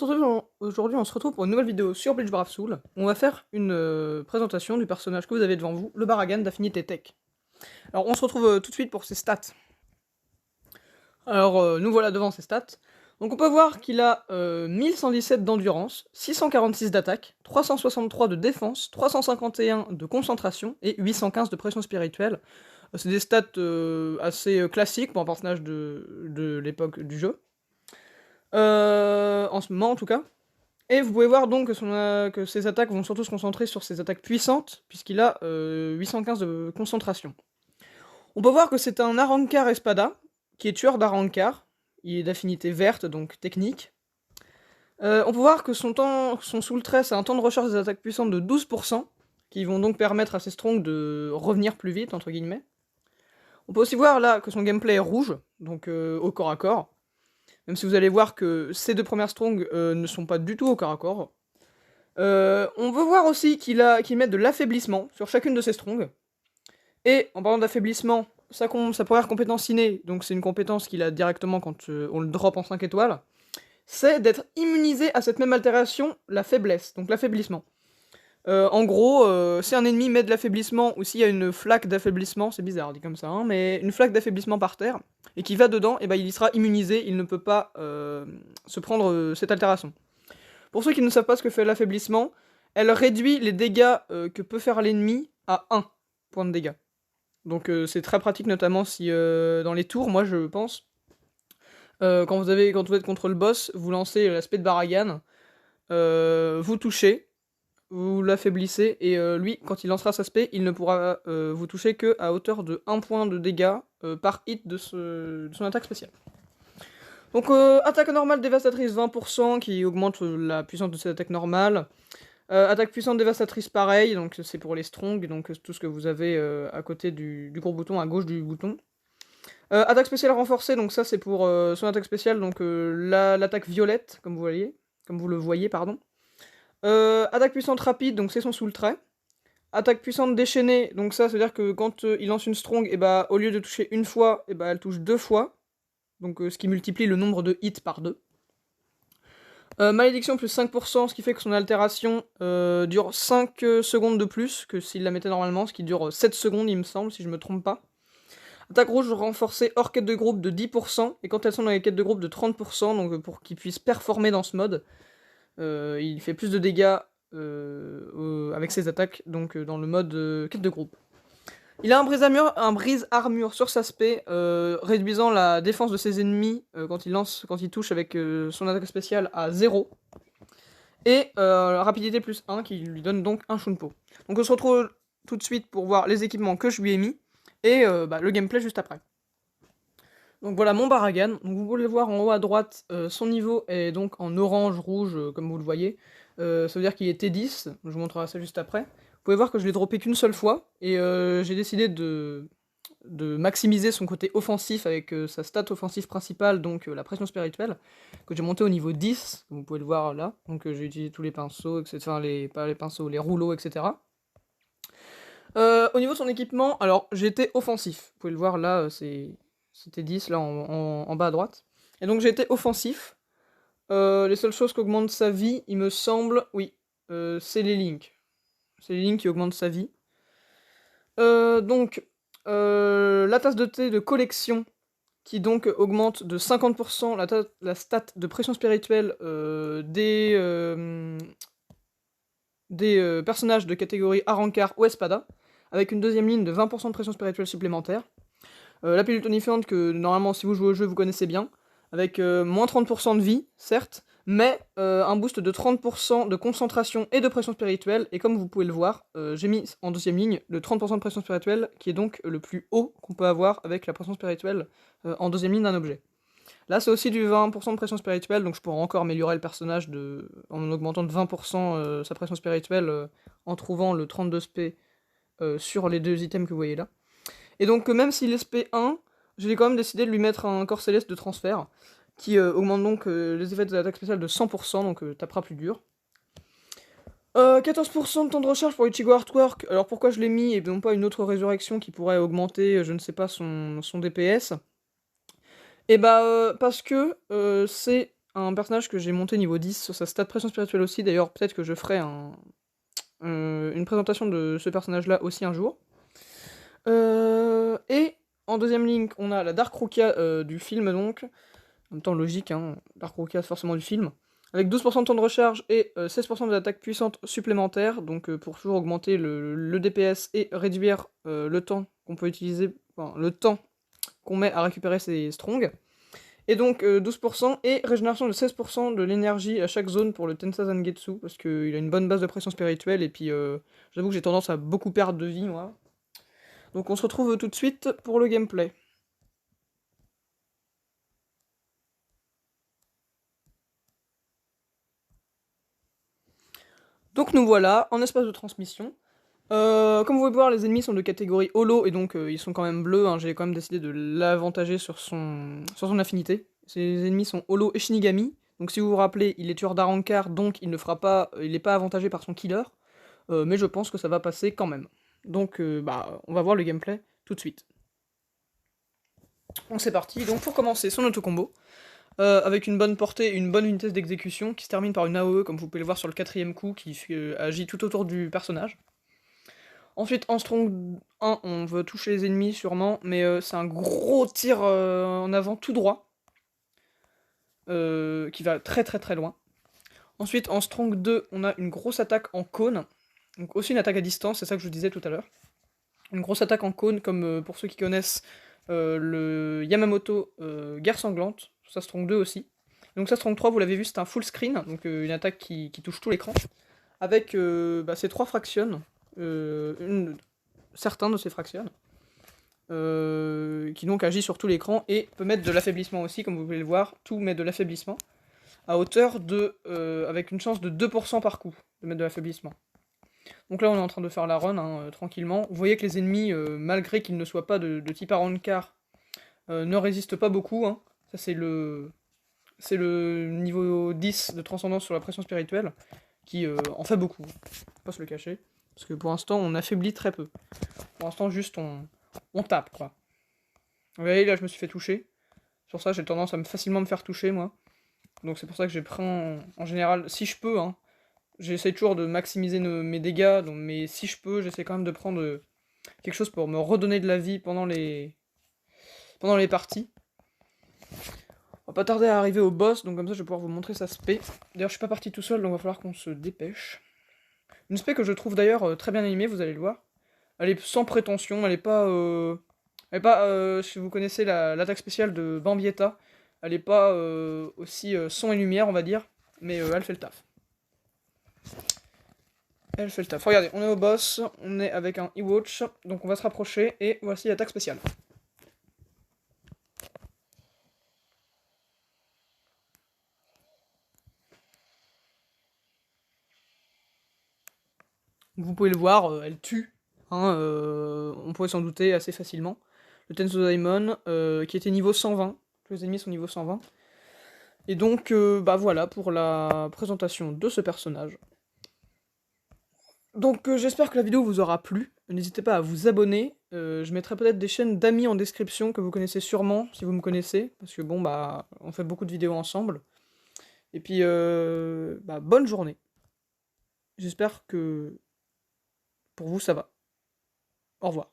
Aujourd'hui, on se retrouve pour une nouvelle vidéo sur Bleach Brave Soul. On va faire une présentation du personnage que vous avez devant vous, le Baragan d'Affinité Tech. Alors, on se retrouve tout de suite pour ses stats. Alors, nous voilà devant ses stats. Donc, on peut voir qu'il a 1117 d'endurance, 646 d'attaque, 363 de défense, 351 de concentration et 815 de pression spirituelle. C'est des stats assez classiques pour un personnage de l'époque du jeu. En ce moment, en tout cas. Et vous pouvez voir donc que ses attaques vont surtout se concentrer sur ses attaques puissantes, puisqu'il a 815 de concentration. On peut voir que c'est un Arrancar Espada, qui est tueur d'Arrancar. Il est d'affinité verte, donc technique. On peut voir que son soul tress a un temps de recharge des attaques puissantes de 12%, qui vont donc permettre à ses strong de revenir plus vite, entre guillemets. On peut aussi voir là que son gameplay est rouge, donc au corps à corps. Même si vous allez voir que ces deux premières strong ne sont pas du tout au corps à corps. On veut voir aussi qu'il met de l'affaiblissement sur chacune de ses strongs. Et en parlant d'affaiblissement, sa première compétence innée, donc c'est une compétence qu'il a directement quand on le drop en 5 étoiles, c'est d'être immunisé à cette même altération, la faiblesse, donc l'affaiblissement. En gros, si un ennemi met de l'affaiblissement, ou s'il y a une flaque d'affaiblissement, c'est bizarre dit comme ça, hein, mais une flaque d'affaiblissement par terre, et qui va dedans, et ben il y sera immunisé, il ne peut pas se prendre cette altération. Pour ceux qui ne savent pas ce que fait l'affaiblissement, elle réduit les dégâts que peut faire l'ennemi à 1 point de dégâts. Donc c'est très pratique, notamment si dans les tours, moi je pense, quand vous êtes contre le boss, vous lancez l'aspect de Baragan, vous touchez, vous l'affaiblissez, et lui, quand il lancera sa spé, il ne pourra vous toucher que à hauteur de 1 point de dégâts par hit de son attaque spéciale. Donc attaque normale dévastatrice 20% qui augmente la puissance de cette attaque normale. Attaque puissante dévastatrice pareil, donc c'est pour les strong, donc tout ce que vous avez à côté du gros bouton, à gauche du bouton. Attaque spéciale renforcée, donc ça c'est pour son attaque spéciale, donc l'attaque violette, comme vous le voyez, pardon. Attaque puissante rapide, donc c'est son soul trait. Attaque puissante déchaînée, donc ça c'est à dire que quand il lance une strong, et bah au lieu de toucher une fois, et bah elle touche 2 fois. Donc ce qui multiplie le nombre de hits par 2. Malédiction plus 5%, ce qui fait que son altération dure 5 secondes de plus que s'il la mettait normalement, ce qui dure 7 secondes il me semble, si je me trompe pas. Attaque rouge renforcée hors quête de groupe de 10%, et quand elles sont dans les quêtes de groupe de 30%, donc pour qu'ils puissent performer dans ce mode, il fait plus de dégâts avec ses attaques, donc dans le mode quête de groupe. Il a un brise-armure sur sa spé, réduisant la défense de ses ennemis quand il touche avec son attaque spéciale à 0. Et rapidité plus 1 qui lui donne donc un Shunpo. Donc on se retrouve tout de suite pour voir les équipements que je lui ai mis, et le gameplay juste après. Donc voilà mon Baragan, donc vous pouvez le voir en haut à droite, son niveau est donc en orange-rouge comme vous le voyez, ça veut dire qu'il est T10, je vous montrerai ça juste après. Vous pouvez voir que je l'ai droppé qu'une seule fois, et j'ai décidé de maximiser son côté offensif avec sa stat offensive principale, donc la pression spirituelle, que j'ai monté au niveau 10, comme vous pouvez le voir là, donc j'ai utilisé tous les pinceaux, etc., enfin pas les pinceaux, les rouleaux, etc. Au niveau de son équipement, alors j'ai été offensif, vous pouvez le voir là, c'était 10 là en bas à droite, et donc j'ai été offensif. Les seules choses qui augmentent sa vie, il me semble, oui, c'est les links. C'est les lignes qui augmentent sa vie. Donc, la tasse de thé de collection, qui donc augmente de 50% la stat de pression spirituelle des personnages de catégorie Arrancar ou Espada, avec une deuxième ligne de 20% de pression spirituelle supplémentaire. La pilule tonifiante que normalement si vous jouez au jeu vous connaissez bien, avec moins 30% de vie, certes, mais un boost de 30% de concentration et de pression spirituelle, et comme vous pouvez le voir, j'ai mis en deuxième ligne le 30% de pression spirituelle, qui est donc le plus haut qu'on peut avoir avec la pression spirituelle en deuxième ligne d'un objet. Là c'est aussi du 20% de pression spirituelle, donc je pourrais encore améliorer le personnage en augmentant de 20% sa pression spirituelle, en trouvant le 32 SP sur les deux items que vous voyez là. Et donc même s'il est SP1, j'ai quand même décidé de lui mettre un corps céleste de transfert, qui augmente donc les effets de l'attaque spéciale de 100%, donc tapera plus dur. 14% de temps de recharge pour Ichigo Artwork, alors pourquoi je l'ai mis et non pas une autre résurrection qui pourrait augmenter, je ne sais pas, son DPS. Et bah parce que c'est un personnage que j'ai monté niveau 10 sur sa stat pression spirituelle aussi, d'ailleurs peut-être que je ferai une présentation de ce personnage-là aussi un jour. Et en deuxième ligne, on a la Dark Rukia du film donc, en même temps logique, hein, Dark Rukia c'est forcément du film, avec 12% de temps de recharge et 16% d'attaque puissante supplémentaire, donc pour toujours augmenter le DPS et réduire le temps qu'on peut utiliser, enfin, le temps qu'on met à récupérer ses strongs. Et donc 12% et régénération de 16% de l'énergie à chaque zone pour le Tensa Zangetsu, parce qu'il a une bonne base de pression spirituelle, et puis j'avoue que j'ai tendance à beaucoup perdre de vie, moi. Donc on se retrouve tout de suite pour le gameplay. Donc nous voilà, en espace de transmission. Comme vous pouvez voir, les ennemis sont de catégorie holo, et donc ils sont quand même bleus, hein. J'ai quand même décidé de l'avantager sur son affinité. Ces ennemis sont holo et Shinigami, donc si vous vous rappelez, il est tueur d'Arankar, donc il n'est pas avantagé par son killer, mais je pense que ça va passer quand même. Donc bah, on va voir le gameplay tout de suite. Donc c'est parti, donc pour commencer, son auto-combo, avec une bonne portée et une bonne vitesse d'exécution, qui se termine par une AOE, comme vous pouvez le voir sur le 4ème coup, qui agit tout autour du personnage. Ensuite, en Strong 1, on veut toucher les ennemis sûrement, mais c'est un gros tir en avant tout droit, qui va très très très loin. Ensuite, en Strong 2, on a une grosse attaque en cône, donc aussi une attaque à distance, c'est ça que je vous disais tout à l'heure. Une grosse attaque en cône, comme pour ceux qui connaissent le Yamamoto Guerre Sanglante, ça Strong 2 aussi. Donc ça Strong 3, vous l'avez vu, c'est un full screen, donc une attaque qui touche tout l'écran, avec ces 3 fractions, certains de ces fractions, qui donc agit sur tout l'écran et peut mettre de l'affaiblissement aussi, comme vous pouvez le voir, tout met de l'affaiblissement, à hauteur de, avec une chance de 2% par coup, de mettre de l'affaiblissement. Donc là on est en train de faire la run, hein, tranquillement. Vous voyez que les ennemis, malgré qu'ils ne soient pas de type Arankar, ne résistent pas beaucoup, hein. Ça c'est le niveau 10 de transcendance sur la pression spirituelle, qui en fait beaucoup, faut pas se le cacher, parce que pour l'instant on affaiblit très peu. Pour l'instant juste on tape, quoi. Vous voyez, là je me suis fait toucher. Sur ça j'ai tendance à facilement me faire toucher, moi. Donc c'est pour ça que j'ai pris en général, si je peux, hein, j'essaie toujours de maximiser mes dégâts, donc, mais si je peux, j'essaie quand même de prendre quelque chose pour me redonner de la vie pendant les parties. On va pas tarder à arriver au boss, donc comme ça je vais pouvoir vous montrer sa spé. D'ailleurs je suis pas parti tout seul, donc il va falloir qu'on se dépêche. Une spé que je trouve d'ailleurs très bien animée, vous allez le voir. Elle est sans prétention, elle est pas... si vous connaissez l'attaque spéciale de Bambietta, elle est pas aussi son et lumière, on va dire, mais elle fait le taf. Elle fait le taf. Regardez, on est au boss, on est avec un E-Watch, donc on va se rapprocher, et voici l'attaque spéciale. Vous pouvez le voir, elle tue, hein, on pourrait s'en douter assez facilement. Le Tenso Daimon, qui était niveau 120, tous les ennemis sont niveau 120. Et donc, bah voilà pour la présentation de ce personnage. Donc j'espère que la vidéo vous aura plu, n'hésitez pas à vous abonner, je mettrai peut-être des chaînes d'amis en description que vous connaissez sûrement, si vous me connaissez, parce que bon bah, on fait beaucoup de vidéos ensemble. Et puis, bah, bonne journée. J'espère que pour vous ça va. Au revoir.